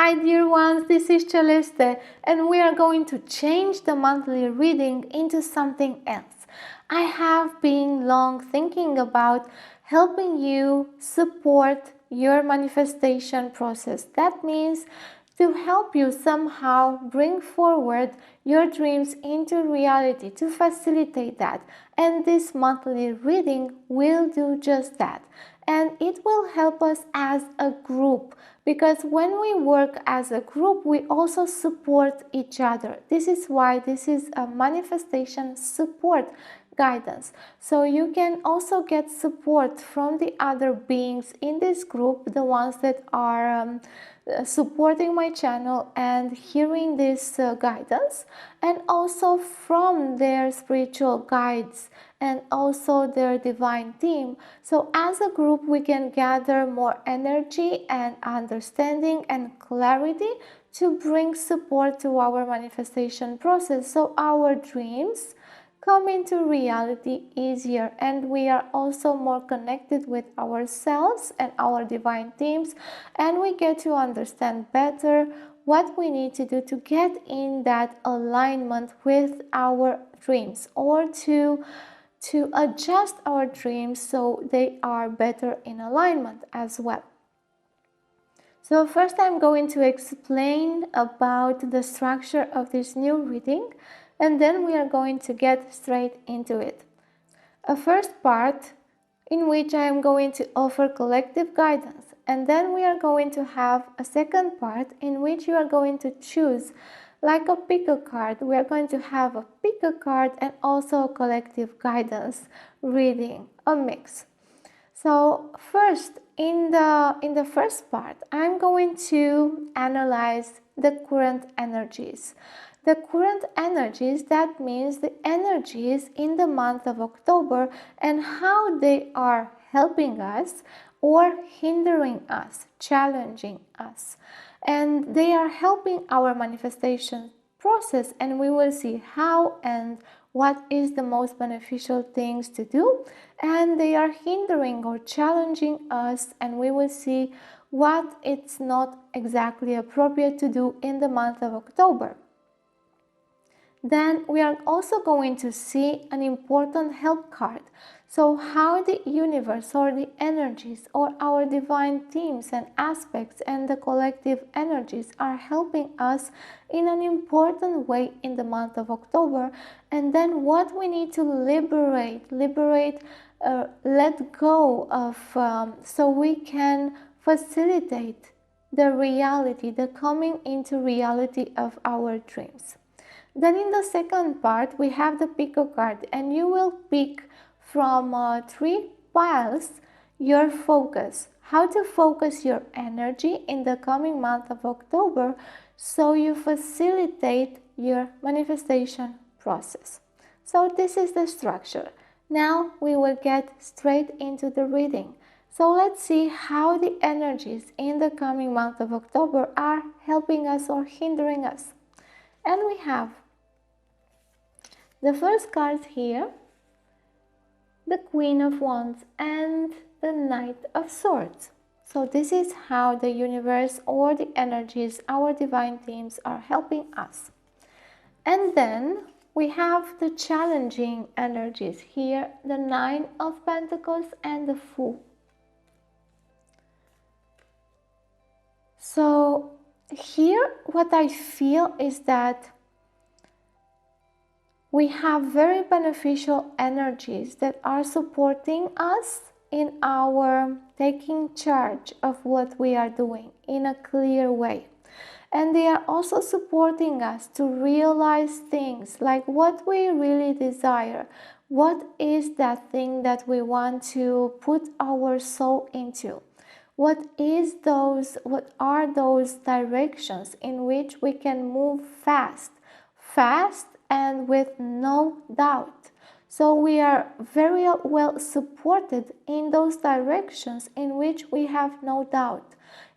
Hi dear ones, this is Celeste and we are going to change the monthly reading into something else. I have been long thinking about helping you support your manifestation process. That means to help you somehow bring forward your dreams into reality, to facilitate that. And this monthly reading will do just that. And it will help us as a group, because when we work as a group, we also support each other. This is why this is a manifestation support guidance. So you can also get support from the other beings in this group, the ones that are supporting my channel and hearing this guidance, and also from their spiritual guides and also their divine team. So as a group we can gather more energy and understanding and clarity to bring support to our manifestation process, so our dreams come into reality easier, and we are also more connected with ourselves and our divine teams, and we get to understand better what we need to do to get in that alignment with our dreams, or to adjust our dreams so they are better in alignment as well. So first I'm going to explain about the structure of this new reading, and then we are going to get straight into it. A first part in which I am going to offer collective guidance, and then we are going to have a second part in which you are going to choose like a pick a card. We are going to have a pick a card and also a collective guidance reading, a mix. So first, in the first part, I'm going to analyze the current energies. The current energies, that means the energies in the month of October and how they are helping us or hindering us, challenging us. And they are helping our manifestation process, and we will see how and what is the most beneficial things to do, and they are hindering or challenging us, and we will see what it's not exactly appropriate to do in the month of October. Then we are also going to see an important help card. So how the universe or the energies or our divine themes and aspects and the collective energies are helping us in an important way in the month of October. And then what we need to liberate, let go of, so we can facilitate the reality, the coming into reality of our dreams. Then in the second part we have the pick a card, and you will pick from 3 piles your focus, how to focus your energy in the coming month of October so you facilitate your manifestation process. So this is the structure. Now we will get straight into the reading. So let's see how the energies in the coming month of October are helping us or hindering us. And we have the first cards here, the Queen of Wands and the Knight of Swords. So this is how the universe or the energies, our divine themes, are helping us. And then we have the challenging energies here, the Nine of Pentacles and the Fool. So here what I feel is that we have very beneficial energies that are supporting us in our taking charge of what we are doing in a clear way. And they are also supporting us to realize things like what we really desire. What is that thing that we want to put our soul into? What are those directions in which we can move fast and with no doubt? So we are very well supported in those directions in which we have no doubt,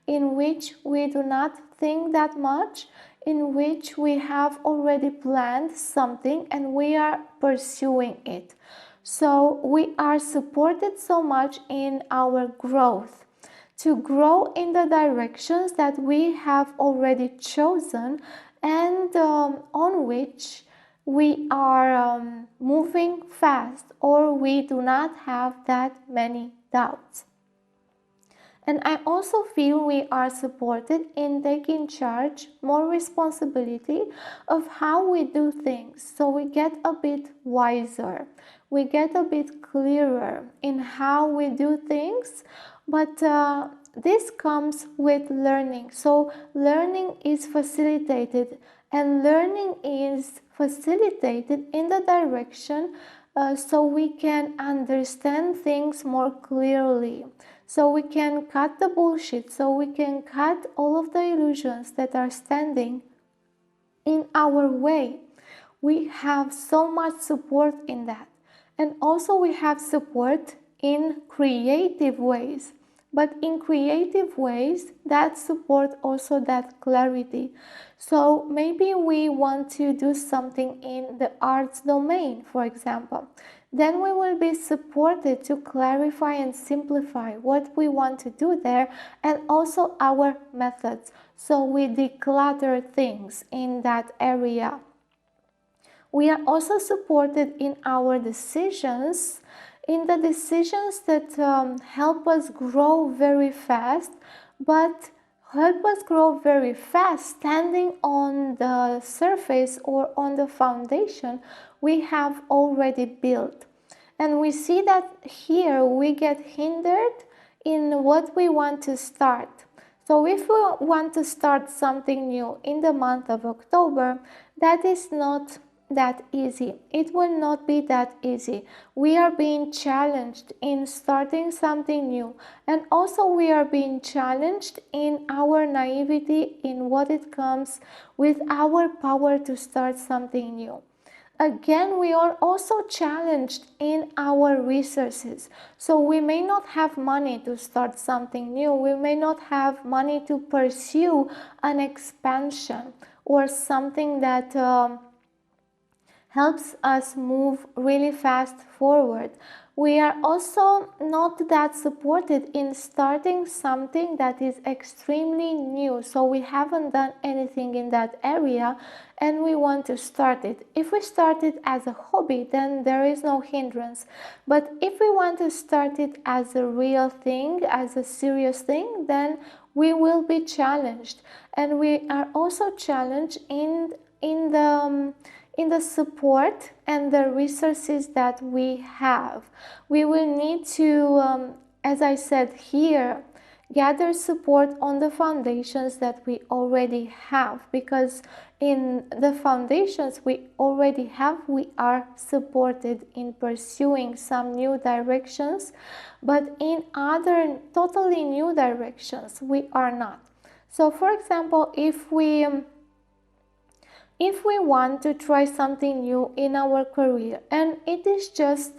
in which we do not think that much, in which we have already planned something and we are pursuing it. So we are supported so much in our growth. to grow in the directions that we have already chosen and on which we are moving fast, or we do not have that many doubts. And I also feel we are supported in taking charge, more responsibility of how we do things. So we get a bit wiser, we get a bit clearer in how we do things, but this comes with learning. So learning is facilitated, and learning is facilitated in the direction so we can understand things more clearly. So we can cut the bullshit, so we can cut all of the illusions that are standing in our way. We have so much support in that. And also we have support in creative ways. But in creative ways, that support also that clarity. So maybe we want to do something in the arts domain, for example. Then we will be supported to clarify and simplify what we want to do there, and also our methods. So we declutter things in that area. We are also supported in our decisions, in the decisions that help us grow very fast, but help us grow very fast standing on the surface or on the foundation we have already built. And we see that here we get hindered in what we want to start. So if we want to start something new in the month of October, that is not that easy. It will not be that easy. We are being challenged in starting something new, and also we are being challenged in our naivety in what it comes with our power to start something new. Again, we are also challenged in our resources. So we may not have money to start something new. We may not have money to pursue an expansion or something that helps us move really fast forward. We are also not that supported in starting something that is extremely new. So we haven't done anything in that area and we want to start it. If we start it as a hobby, then there is no hindrance. But if we want to start it as a real thing, as a serious thing, then we will be challenged. And we are also challenged in the support and the resources that we have. We will need to, as I said here, gather support on the foundations that we already have, because in the foundations we already have, we are supported in pursuing some new directions, but in other totally new directions we are not. So for example, if we want to try something new in our career and it is just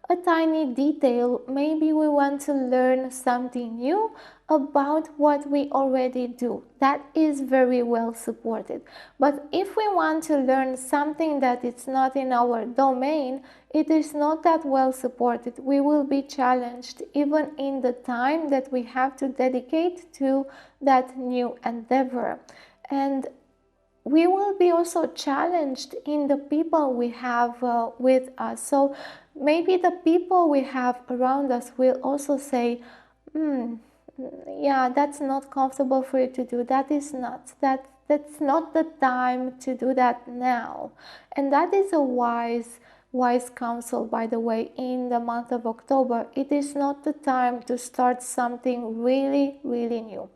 a tiny detail, maybe we want to learn something new about what we already do, that is very well supported. But if we want to learn something that is not in our domain, it is not that well supported. We will be challenged even in the time that we have to dedicate to that new endeavor. And we will be also challenged in the people we have with us. So maybe the people we have around us will also say, yeah, that's not comfortable for you to do. That's not the time to do that now. And that is a wise counsel, by the way, in the month of October. It is not the time to start something really, really new.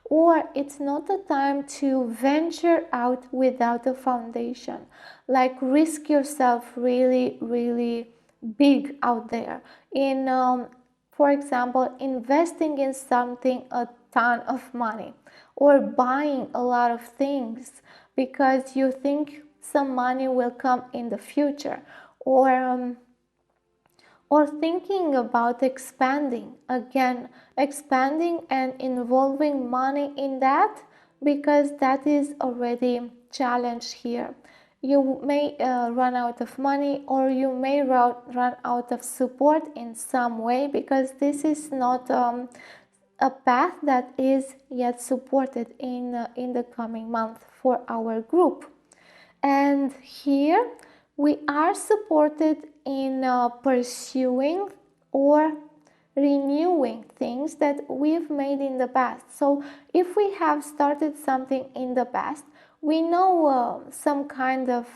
Or it's not the time to venture out without a foundation. Like risk yourself really, really big out there. For example, investing in something a ton of money, or buying a lot of things because you think some money will come in the future, or thinking about expanding and involving money in that, because that is already challenged here. You may run out of money, or you may run out of support in some way, because this is not a path that is yet supported in the coming month for our group. And here we are supported in pursuing or renewing things that we've made in the past. So if we have started something in the past, we know some kind of,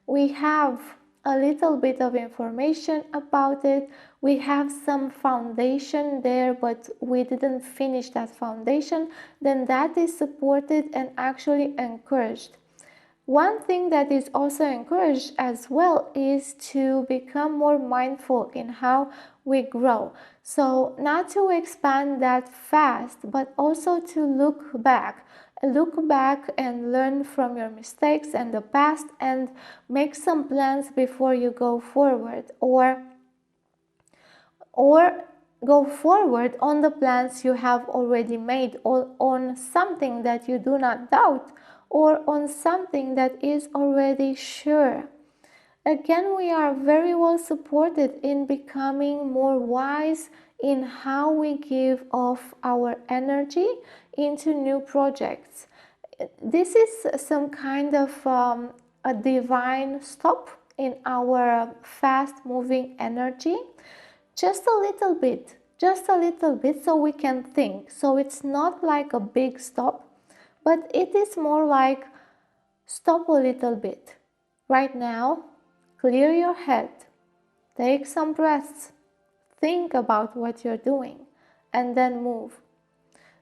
we have a little bit of information about it. We have some foundation there, but we didn't finish that foundation. Then that is supported and actually encouraged. One thing that is also encouraged as well is to become more mindful in how we grow. So not to expand that fast, but also to look back and learn from your mistakes and the past and make some plans before you go forward, or go forward on the plans you have already made, or on something that you do not doubt, or on something that is already sure. Again, we are very well supported in becoming more wise in how we give off our energy into new projects. This is some kind of a divine stop in our fast-moving energy. Just a little bit, so we can think. So it's not like a big stop, but it is more like stop a little bit. Right now, clear your head, take some breaths, think about what you're doing, and then move.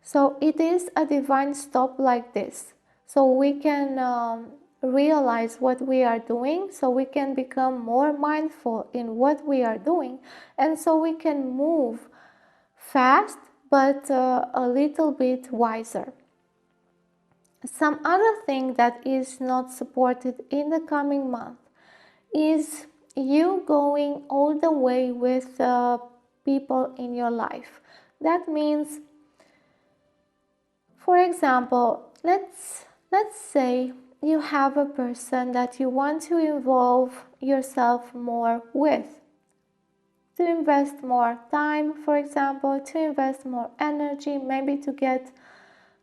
So it is a divine stop like this. So we can realize what we are doing, so we can become more mindful in what we are doing, and so we can move fast but a little bit wiser. Some other thing that is not supported in the coming month is you going all the way with people in your life. That means, for example, let's say you have a person that you want to involve yourself more with, to invest more time, for example, to invest more energy, maybe to get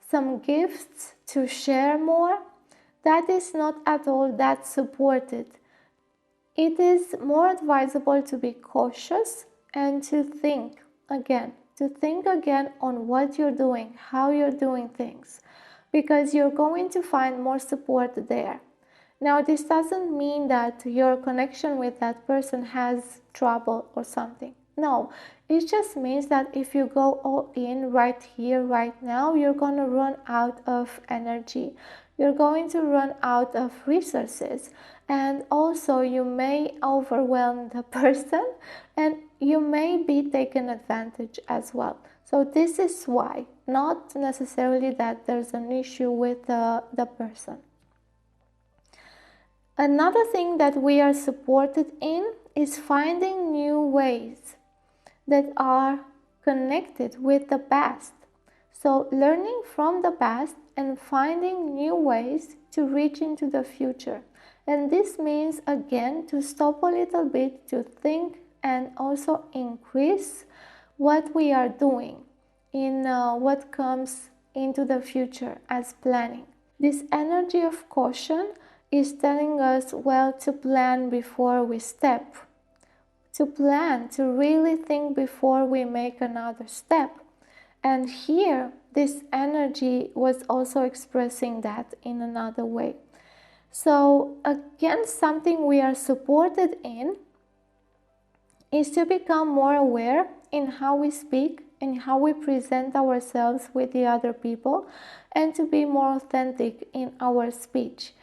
some gifts, to share more. That is not at all that supported. It is more advisable to be cautious and to think again on what you're doing, how you're doing things, because you're going to find more support there. Now, this doesn't mean that your connection with that person has trouble or something. No, it just means that if you go all in right here, right now, you're going to run out of energy. You're going to run out of resources, and also you may overwhelm the person and you may be taken advantage as well. So this is why, not necessarily that there's an issue with the person. Another thing that we are supported in is finding new ways that are connected with the past. So learning from the past and finding new ways to reach into the future. And this means, again, to stop a little bit, to think, and also increase what we are doing in what comes into the future as planning. This energy of caution is telling us, well, to plan before we step, to plan, to really think before we make another step. And here, this energy was also expressing that in another way. So again, something we are supported in is to become more aware in how we speak and how we present ourselves with the other people, and to be more authentic in our speech.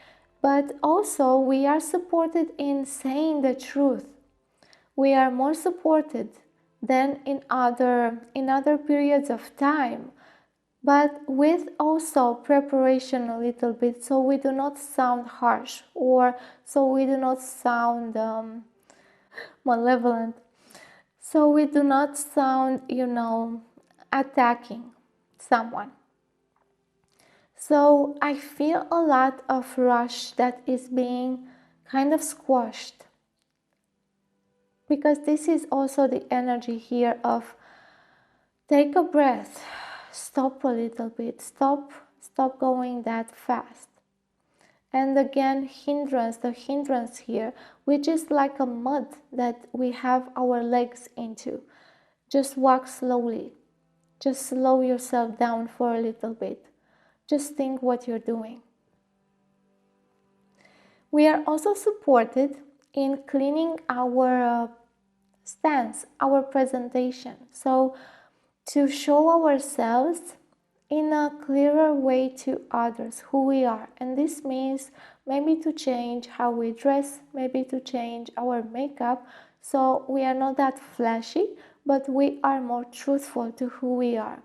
But also we are supported in saying the truth. We are more supported than in other periods of time, but with also preparation a little bit, so we do not sound harsh, or so we do not sound malevolent, so we do not sound, attacking someone. So I feel a lot of rush that is being kind of squashed, because this is also the energy here of Take a breath. Stop a little bit. Stop going that fast. And again, the hindrance here, which is like a mud that we have our legs into. Just walk slowly. Just slow yourself down for a little bit. Just think what you're doing. We are also supported in cleaning our stance, our presentation. So to show ourselves in a clearer way to others who we are. And this means maybe to change how we dress, maybe to change our makeup, so we are not that flashy, but we are more truthful to who we are.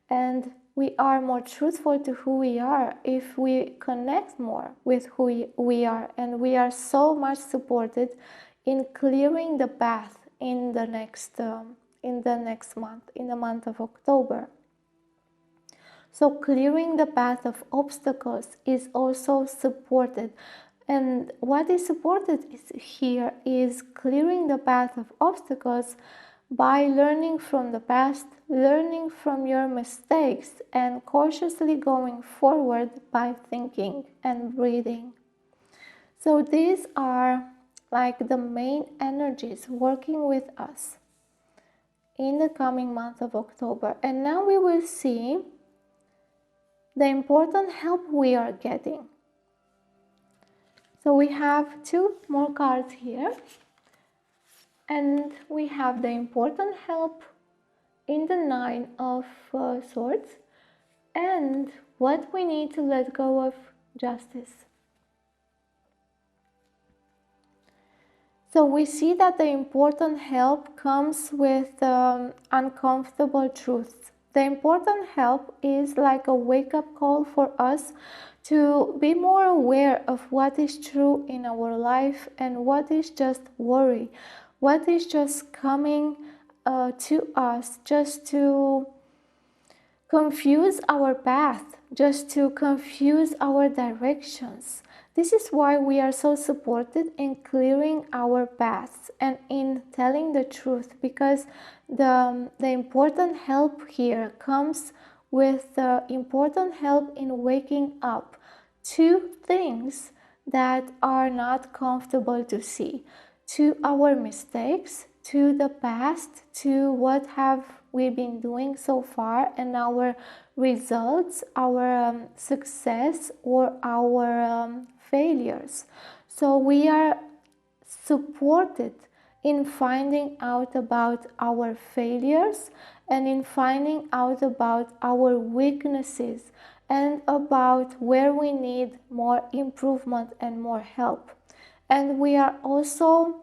And we are more truthful to who we are if we connect more with who we are. And we are so much supported in clearing the path in the next month, in the month of October. So clearing the path of obstacles is also supported. And what is supported here is clearing the path of obstacles by learning from the past, learning from your mistakes, and cautiously going forward by thinking and breathing. So these are like the main energies working with us in the coming month of October. And now we will see the important help we are getting. So we have two more cards here, and we have the important help in the Nine of Swords, and what we need to let go of, Justice. So we see that the important help comes with uncomfortable truths. The important help is like a wake-up call for us to be more aware of what is true in our life and what is just worry, what is just coming to us just to confuse our path, just to confuse our directions. This is why we are so supported in clearing our paths and in telling the truth, because the important help here comes with the important help in waking up to things that are not comfortable to see, to our mistakes, to the past, to what have we been doing so far and our results, our success or our failures. So we are supported in finding out about our failures and in finding out about our weaknesses and about where we need more improvement and more help. And we are also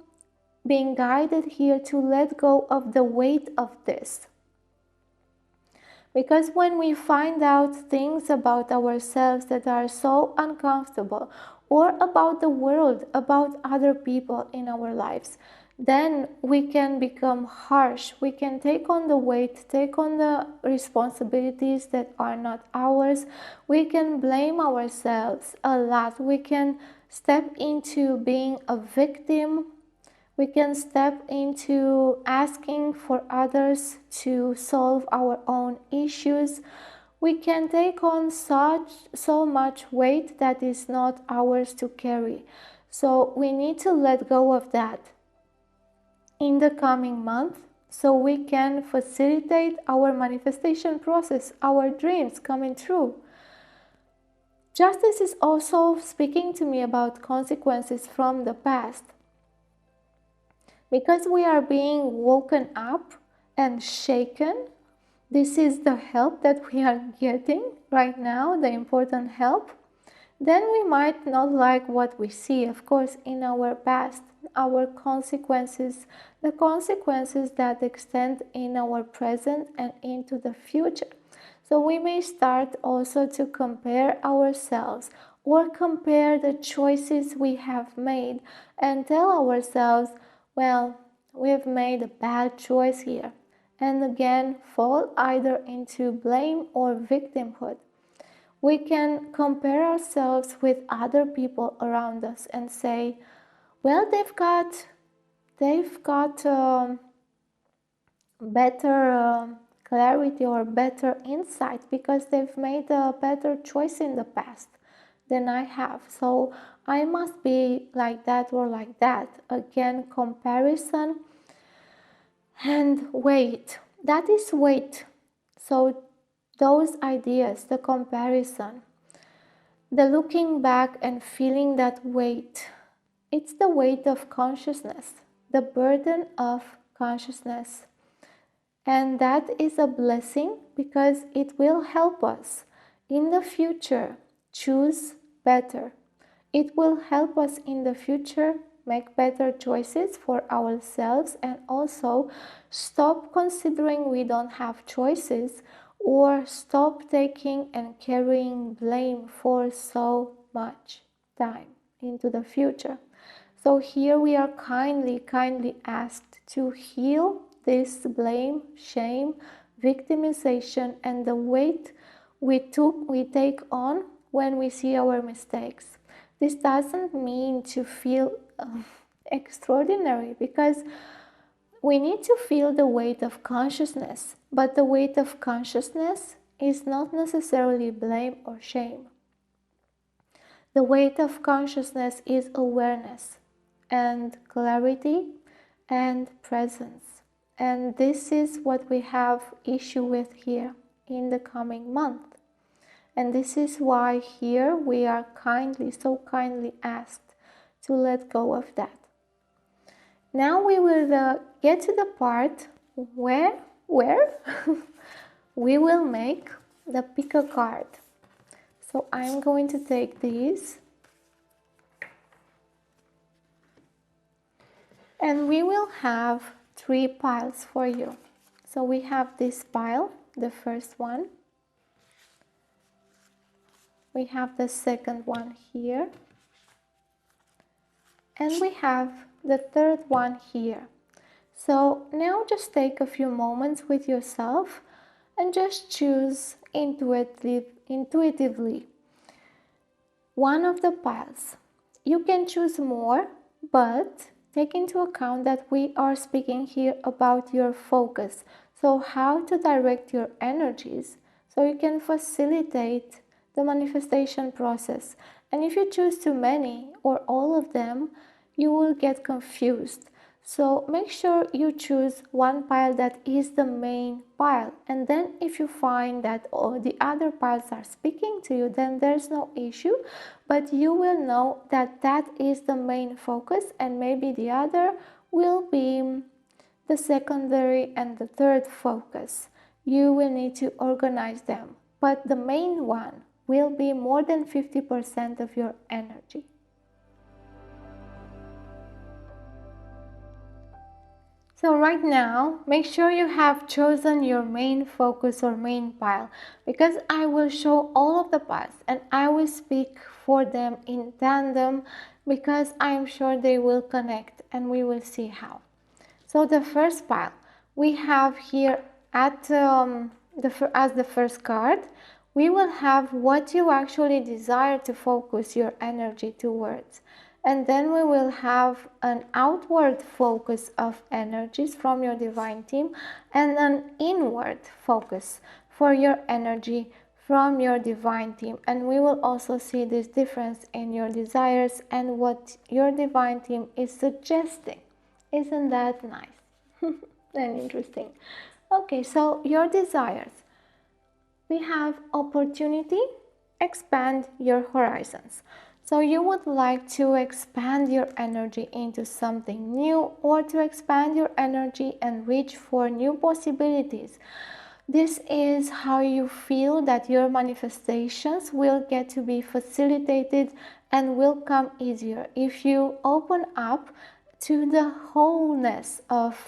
being guided here to let go of the weight of this. Because when we find out things about ourselves that are so uncomfortable, or about the world, about other people in our lives, then we can become harsh. We can take on the weight, take on the responsibilities that are not ours. We can blame ourselves a lot. We can step into being a victim. We can step into asking for others to solve our own issues. We can take on so much weight that is not ours to carry. So we need to let go of that in the coming month so we can facilitate our manifestation process, our dreams coming true. Justice is also speaking to me about consequences from the past. Because we are being woken up and shaken, this is the help that we are getting right now, the important help. Then we might not like what we see, of course, in our past, our consequences, the consequences that extend in our present and into the future. So we may start also to compare ourselves or compare the choices we have made and tell ourselves, well, we've made a bad choice here, and again fall either into blame or victimhood. We can compare ourselves with other people around us and say, well, they've got better clarity or better insight because they've made a better choice in the past than I have. So I must be like that or like that. Again, comparison and weight. That is weight. So those ideas, the comparison, the looking back and feeling that weight, it's the weight of consciousness, the burden of consciousness. And that is a blessing because it will help us in the future choose better. It will help us in the future make better choices for ourselves and also stop considering we don't have choices or stop taking and carrying blame for so much time into the future. So here we are kindly asked to heal this blame, shame, victimization, and the weight we take on when we see our mistakes. This doesn't mean to feel extraordinary because we need to feel the weight of consciousness, but the weight of consciousness is not necessarily blame or shame. The weight of consciousness is awareness and clarity and presence. And this is what we have issue with here in the coming month. And this is why here we are so kindly asked to let go of that. Now we will get to the part where we will make the pick a card. So I'm going to take these and we will have 3 piles for you. So we have this pile, the first one. We have the second one here. And we have the third one here. So now just take a few moments with yourself and just choose intuitively one of the piles. You can choose more, but take into account that we are speaking here about your focus. So how to direct your energies so you can facilitate the manifestation process. And if you choose too many or all of them, you will get confused. So make sure you choose one pile that is the main pile. And then if you find that the other piles are speaking to you, then there's no issue. But you will know that that is the main focus and maybe the other will be the secondary and the third focus. You will need to organize them. But the main one will be more than 50% of your energy. So right now, make sure you have chosen your main focus or main pile because I will show all of the piles and I will speak for them in tandem because I am sure they will connect and we will see how. So the first pile we have here as the first card, we will have what you actually desire to focus your energy towards. And then we will have an outward focus of energies from your divine team and an inward focus for your energy from your divine team. And we will also see this difference in your desires and what your divine team is suggesting. Isn't that nice and interesting? Okay, so your desires. We have opportunity, expand your horizons. So you would like to expand your energy into something new or to expand your energy and reach for new possibilities. This is how you feel that your manifestations will get to be facilitated and will come easier if you open up to the wholeness of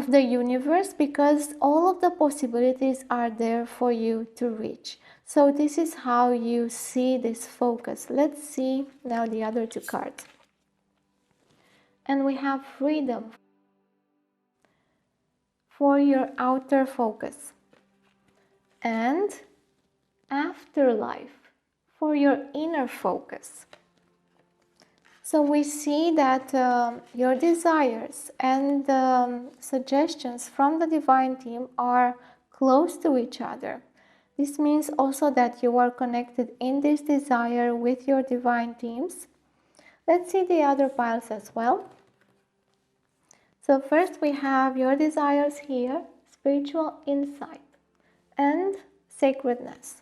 the universe, because all of the possibilities are there for you to reach. So this is how you see this focus. Let's see now the other 2 cards. And we have freedom for your outer focus and afterlife for your inner focus. So we see that your desires and suggestions from the divine team are close to each other. This means also that you are connected in this desire with your divine teams. Let's see the other piles as well. So first we have your desires here, spiritual insight and sacredness.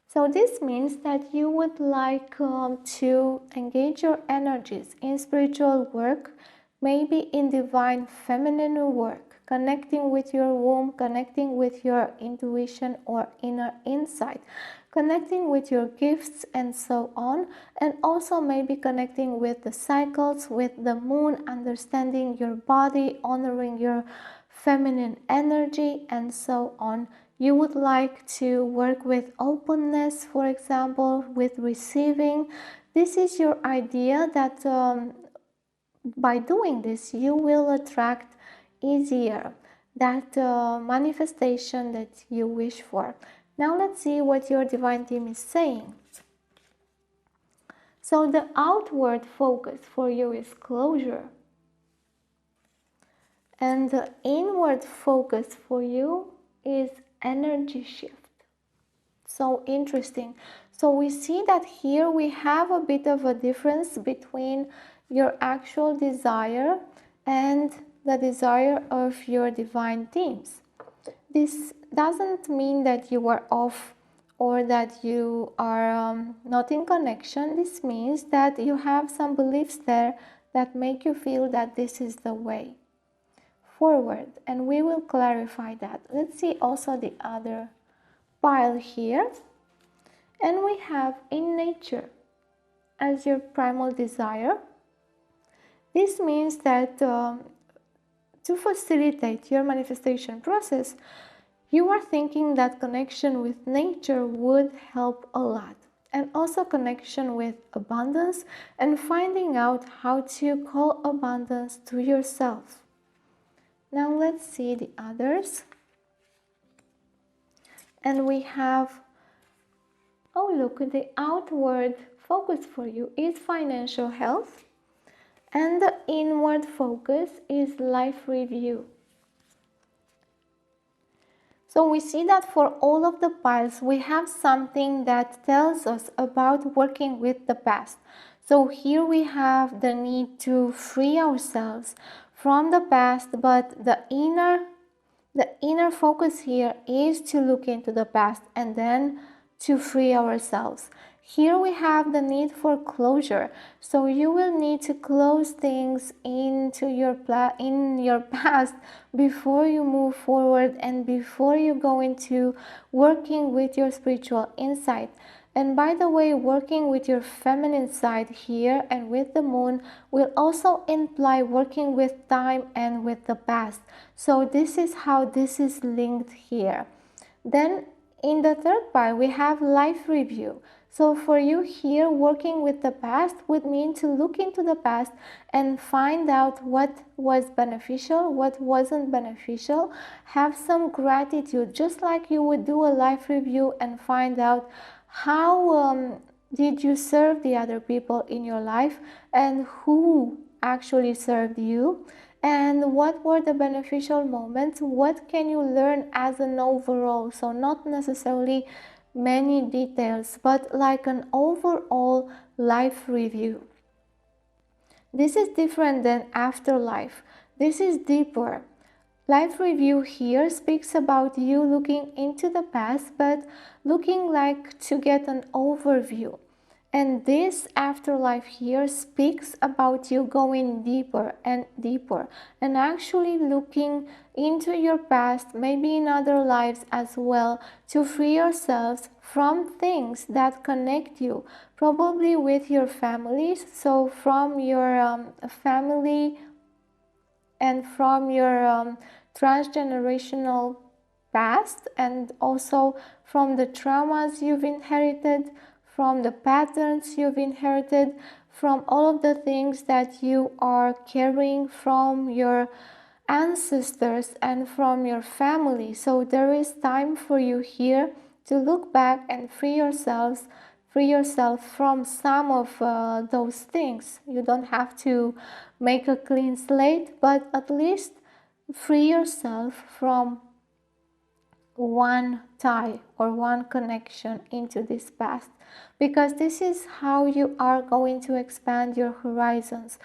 So this means that you would like to engage your energies in spiritual work, maybe in divine feminine work, connecting with your womb, connecting with your intuition or inner insight, connecting with your gifts and so on, and also maybe connecting with the cycles, with the moon, understanding your body, honoring your feminine energy and so on. You would like to work with openness, for example, with receiving. This is your idea that by doing this, you will attract easier that manifestation that you wish for. Now let's see what your divine team is saying. So the outward focus for you is closure. And the inward focus for you is energy shift. So interesting. So we see that here we have a bit of a difference between your actual desire and the desire of your divine teams. This doesn't mean that you are off or that you are not in connection. This means that you have some beliefs there that make you feel that this is the way forward, and we will clarify that. Let's see also the other pile here, and we have in nature as your primal desire. This means that to facilitate your manifestation process, you are thinking that connection with nature would help a lot, and also connection with abundance and finding out how to call abundance to yourself. Now let's see the others. And we have, oh look, the outward focus for you is financial health. And the inward focus is life review. So we see that for all of the piles, we have something that tells us about working with the past. So here we have the need to free ourselves from the past, but the inner focus here is to look into the past and then to free ourselves. Here we have the need for closure. So you will need to close things into in your past before you move forward and before you go into working with your spiritual insight. And by the way, working with your feminine side here and with the moon will also imply working with time and with the past. So this is how this is linked here. Then in the third pile, we have life review. So for you here, working with the past would mean to look into the past and find out what was beneficial, what wasn't beneficial. Have some gratitude, just like you would do a life review and find out how did you serve the other people in your life and who actually served you, and what were the beneficial moments, what can you learn as an overall. So not necessarily many details, but like an overall life review. This is different than afterlife. This is deeper. Life review here speaks about you looking into the past, but looking like to get an overview. And this afterlife here speaks about you going deeper and deeper and actually looking into your past, maybe in other lives as well, to free yourselves from things that connect you, probably with your families. So from your family and from your transgenerational past, and also from the traumas you've inherited, from the patterns you've inherited, from all of the things that you are carrying from your ancestors and from your family. So there is time for you here to look back and free yourselves free yourself from some of those things. You don't have to make a clean slate, but at least free yourself from one tie or one connection into this past, because this is how you are going to expand your horizons.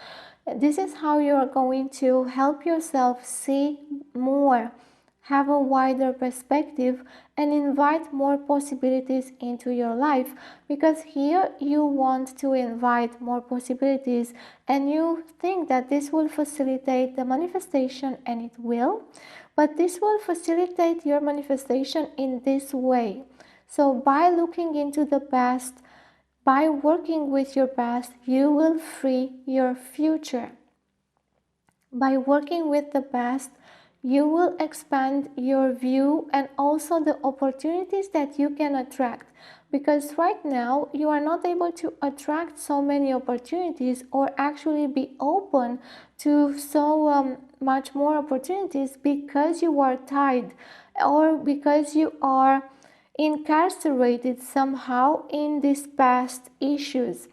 This is how you are going to help yourself see more, have a wider perspective, and invite more possibilities into your life, because here you want to invite more possibilities and you think that this will facilitate the manifestation, and it will. But this will facilitate your manifestation in this way. So by looking into the past, by working with your past, you will free your future. By working with the past, you will expand your view and also the opportunities that you can attract. Because right now, you are not able to attract so many opportunities or actually be open to so much more opportunities, because you are tied or because you are incarcerated somehow in these past issues.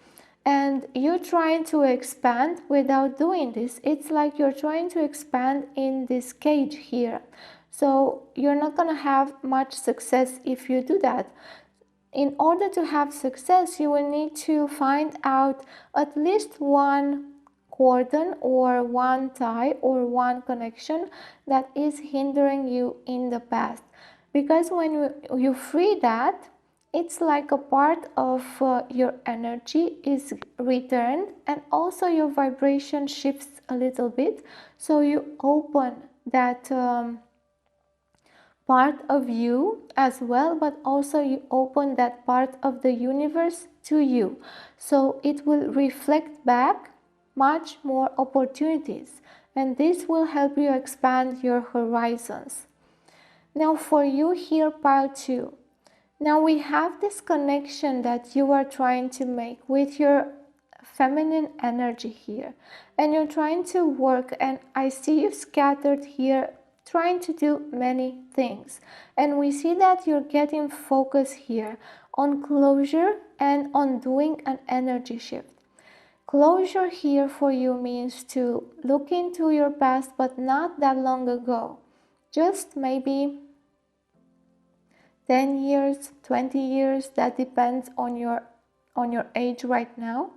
And you're trying to expand without doing this. It's like you're trying to expand in this cage here. So you're not going to have much success if you do that. In order to have success, you will need to find out at least one cordon or one tie or one connection that is hindering you in the past. Because when you free that, it's like a part of your energy is returned, and also your vibration shifts a little bit. So you open that part of you as well, but also you open that part of the universe to you. So it will reflect back much more opportunities, and this will help you expand your horizons. Now for you here, pile 2. Now we have this connection that you are trying to make with your feminine energy here, and you're trying to work, and I see you scattered here trying to do many things, and we see that you're getting focus here on closure and on doing an energy shift. Closure here for you means to look into your past, but not that long ago, just maybe 10 years, 20 years, that depends on your age right now.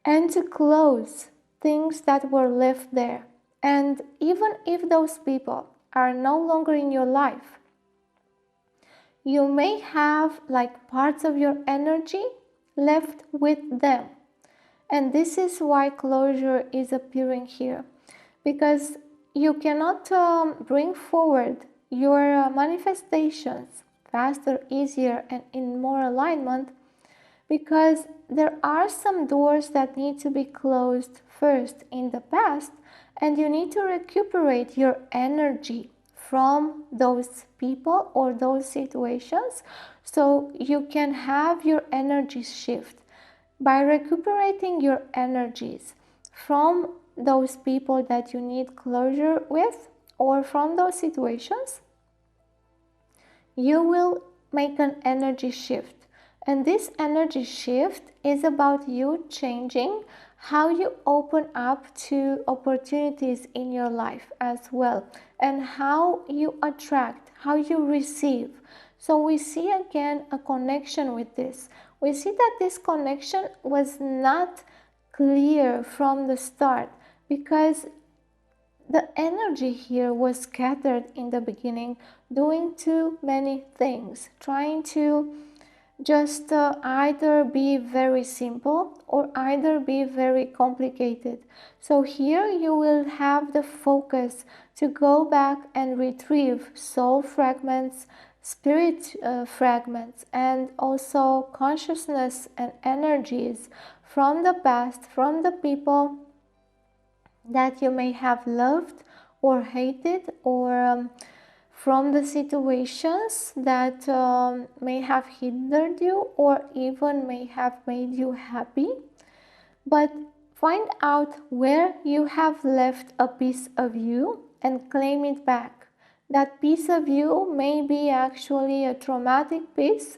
And to close things that were left there. And even if those people are no longer in your life, you may have like parts of your energy left with them. And this is why closure is appearing here. Because you cannot bring forward your manifestations faster, easier, and in more alignment, because there are some doors that need to be closed first in the past, and you need to recuperate your energy from those people or those situations, so you can have your energy shift. By recuperating your energies from those people that you need closure with or from those situations, you will make an energy shift. And this energy shift is about you changing how you open up to opportunities in your life as well, and how you attract, how you receive. So we see again a connection with this. We see that this connection was not clear from the start, because the energy here was scattered in the beginning, doing too many things, trying to just either be very simple or either be very complicated. So here you will have the focus to go back and retrieve soul fragments, spirit fragments, and also consciousness and energies from the past, from the people that you may have loved or hated, or from the situations that may have hindered you or even may have made you happy. But find out where you have left a piece of you and claim it back. That piece of you may be actually a traumatic piece,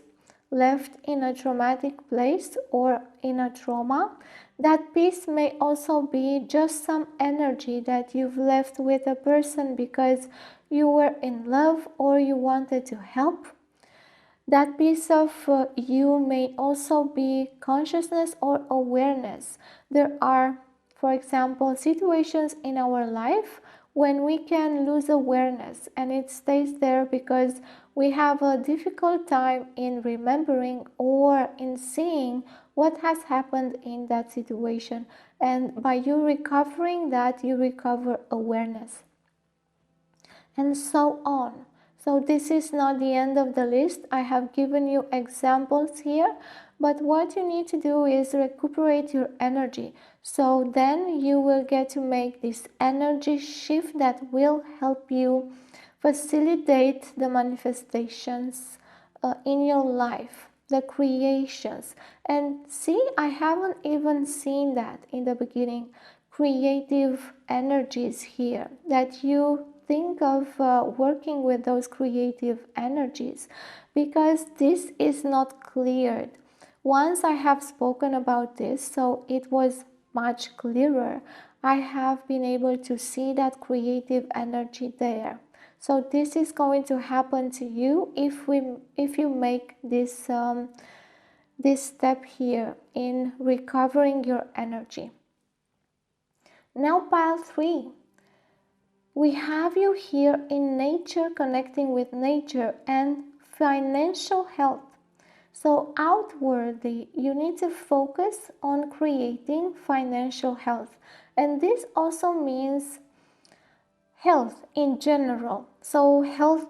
left in a traumatic place or in a trauma. That piece may also be just some energy that you've left with a person because you were in love or you wanted to help. That piece of you may also be consciousness or awareness. There are, for example, situations in our life when we can lose awareness and it stays there because we have a difficult time in remembering or in seeing what has happened in that situation. And by you recovering that, you recover awareness. And so on. So this is not the end of the list. I have given you examples here, but what you need to do is recuperate your energy. So then you will get to make this energy shift that will help you facilitate the manifestations in your life, the creations. And see, I haven't even seen that in the beginning. Creative energies here, that you think of working with those creative energies, because this is not cleared. Once I have spoken about this, so it was much clearer. I have been able to see that creative energy there. So this is going to happen to you if you make this this step here in recovering your energy. Now pile 3. We have you here in nature, connecting with nature, and financial health. So outwardly, you need to focus on creating financial health. And this also means health in general. So health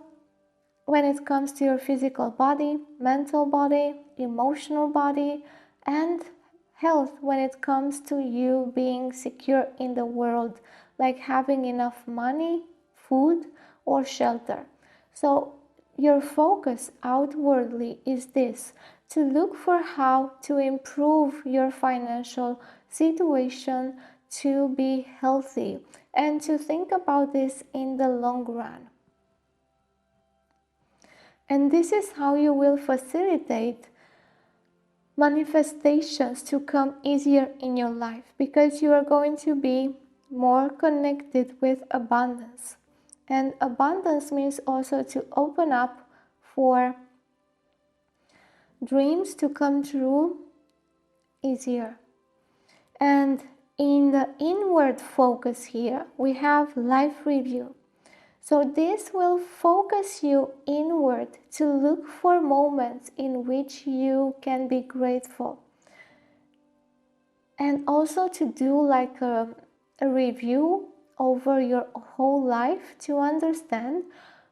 when it comes to your physical body, mental body, emotional body, and health when it comes to you being secure in the world, like having enough money, food, or shelter. So your focus outwardly is this: to look for how to improve your financial situation to be healthy, and to think about this in the long run. And this is how you will facilitate manifestations to come easier in your life, because you are going to be more connected with abundance. And abundance means also to open up for dreams to come true easier. And in the inward focus here, we have life review. So this will focus you inward to look for moments in which you can be grateful. And also to do like a review over your whole life to understand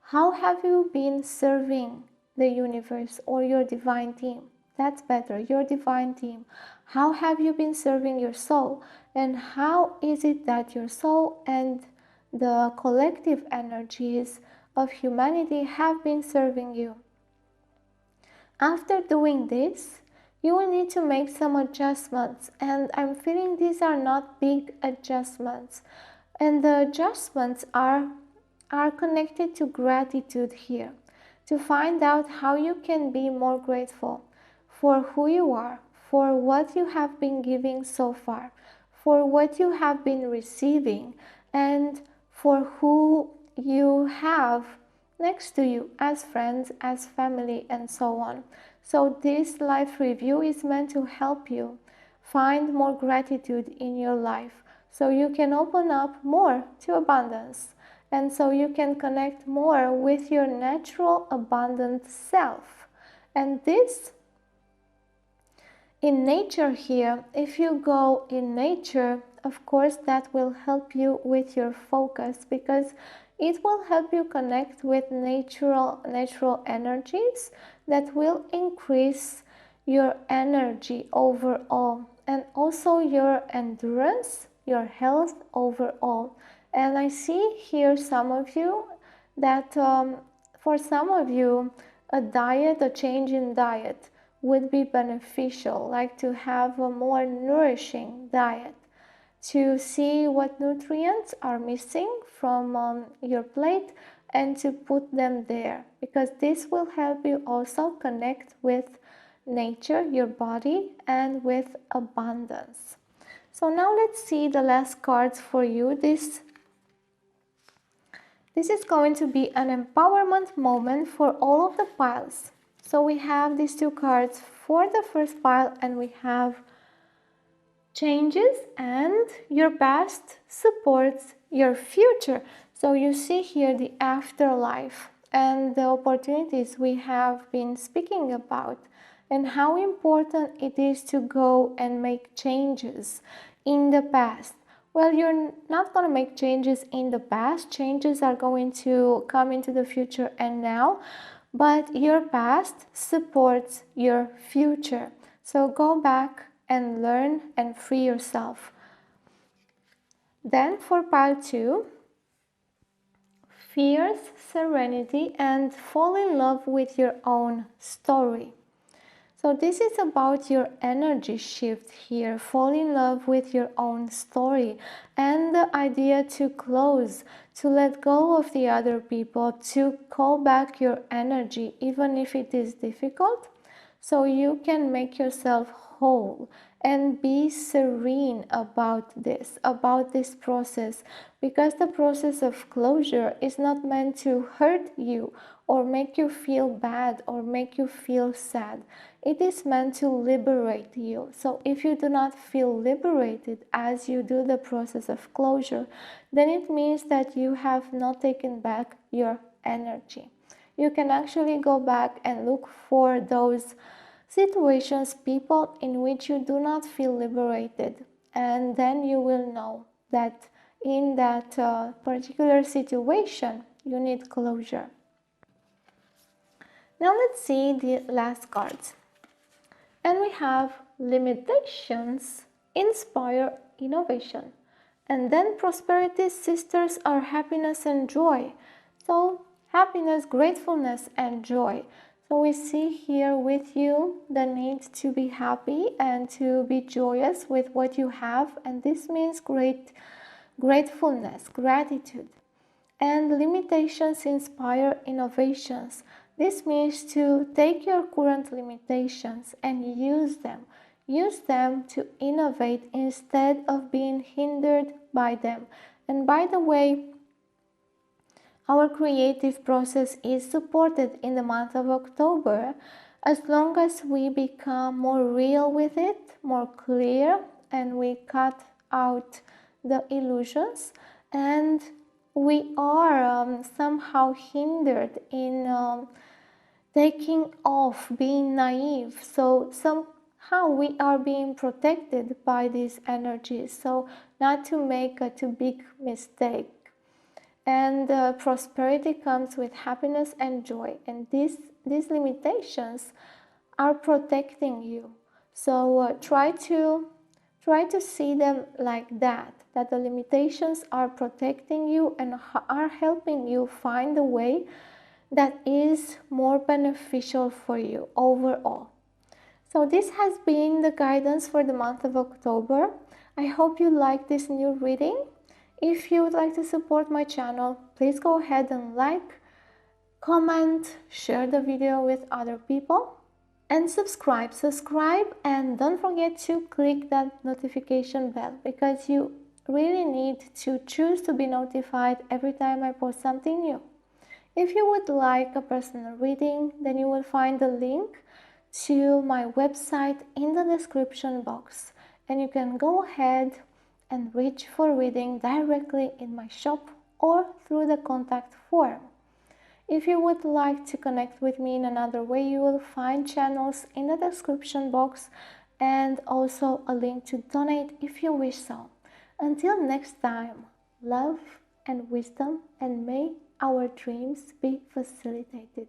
how have you been serving the universe or your divine team. That's better, your divine team. How have you been serving your soul? And how is it that your soul and the collective energies of humanity have been serving you? After doing this, you will need to make some adjustments, and I'm feeling these are not big adjustments, and the adjustments are connected to gratitude here, to find out how you can be more grateful for who you are, for what you have been giving so far, for what you have been receiving, and for who you have next to you as friends, as family, and so on. So this life review is meant to help you find more gratitude in your life, so you can open up more to abundance, and so you can connect more with your natural abundant self. And this in nature here, if you go in nature, of course that will help you with your focus, because it will help you connect with natural energies that will increase your energy overall, and also your endurance, your health overall. And I see here some of you that for some of you a change in diet would be beneficial, like to have a more nourishing diet, to see what nutrients are missing from your plate and to put them there, because this will help you also connect with nature, your body, and with abundance. So now let's see the last cards for you. This is going to be an empowerment moment for all of the piles. So we have these two cards for the first pile, and we have changes, and your past supports your future. So you see here the afterlife and the opportunities we have been speaking about, and how important it is to go and make changes in the past. Well, you're not going to make changes in the past. Changes are going to come into the future and now, but your past supports your future. So go back and learn and free yourself. Then for pile 2, fierce serenity and fall in love with your own story. So this is about your energy shift here. Fall in love with your own story, and the idea to close, to let go of the other people, to call back your energy, even if it is difficult, so you can make yourself whole and be serene about this process, because the process of closure is not meant to hurt you or make you feel bad or make you feel sad. It is meant to liberate you. So if you do not feel liberated as you do the process of closure, then it means that you have not taken back your energy. You can actually go back and look for those situations, people in which you do not feel liberated, and then you will know that in that particular situation you need closure. Now let's see the last cards, and we have limitations inspire innovation, and then prosperity sisters are happiness and joy. So happiness, gratefulness, and joy. So we see here with you the need to be happy and to be joyous with what you have, and this means gratefulness, gratitude. And limitations inspire innovations. This means to take your current limitations and use them. Use them to innovate instead of being hindered by them. And by the way, our creative process is supported in the month of October as long as we become more real with it, more clear, and we cut out the illusions, and we are somehow hindered in taking off, being naive. So somehow we are being protected by these energies, so not to make a too big mistake. And prosperity comes with happiness and joy, and these limitations are protecting you. So try to see them like that the limitations are protecting you and are helping you find a way that is more beneficial for you overall. So this has been the guidance for the month of October. I hope you like this new reading. If you would like to support my channel, please go ahead and like, comment, share the video with other people, and subscribe, and don't forget to click that notification bell, because you really need to choose to be notified every time I post something new. If you would like a personal reading, then you will find the link to my website in the description box, and you can go ahead and reach for reading directly in my shop or through the contact form. If you would like to connect with me in another way, you will find channels in the description box and also a link to donate if you wish so. Until next time, love and wisdom, and may our dreams be facilitated.